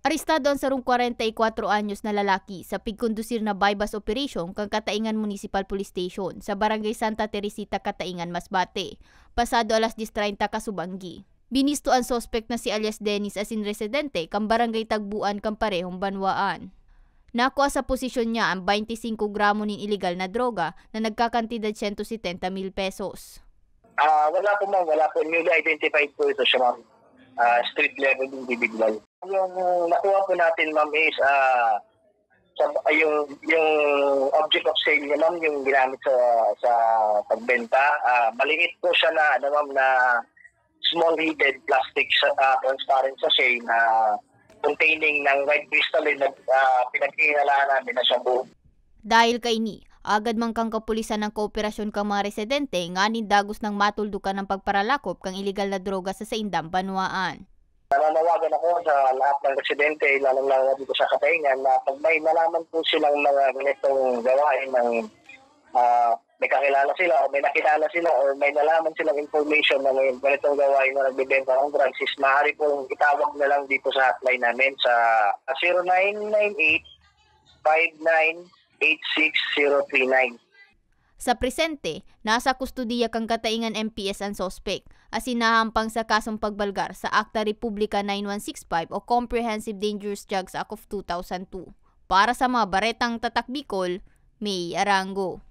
Arestado ang sarong 44 anyos na lalaki sa pigkondusir na bypass operation kang Kataingan Municipal Police Station sa Barangay Santa Teresita, Kataingan, Masbate, pasado alas 10:30 kasubanggi. Binisto ang sospek na si alias Dennis asin residente kang Barangay Tagbuan kang parehong Banwaan. Nakuha sa posisyon niya ang 25 gramo ng illegal na droga na nagkakantidad 170,000 pesos. Wala po ma'am, wala po. Newly identified po ito siya ma'am. Street level individual. Yung nakuha po natin ma'am is yung object of sale niya ma'am, yung ginamit sa pagbenta. Maliit po siya na ma'am na small heated plastic transparent sachet na containing ng white crystalline na pinagkinalaan namin na shampoo. Dahil kay ni, agad man kang kapulisan ng kooperasyon kang mga residente nganin dagos ng matuldukan ng pagparalakop kang illegal na droga sa Saindam, Banwaan. Nananawagan ako sa lahat ng residente, lalong-lalo dito sa Kataingan, na pag may nalaman po silang mga ganitong gawain ng may kakilala sila o may nakilala sila o may nalaman silang information na may ganitong gawain na nagbibenta ng drugs, is maaari pong itawag na lang dito sa hotline namin sa 0998-5986-039. Sa presente, nasa kustudiya kang Kataingan MPS ang sospek, asinahampang sa kasong pagbalgar sa Akta Republika 9165 o Comprehensive Dangerous Drugs Act of 2002. Para sa mga baretang tatak Bicol, May Arango.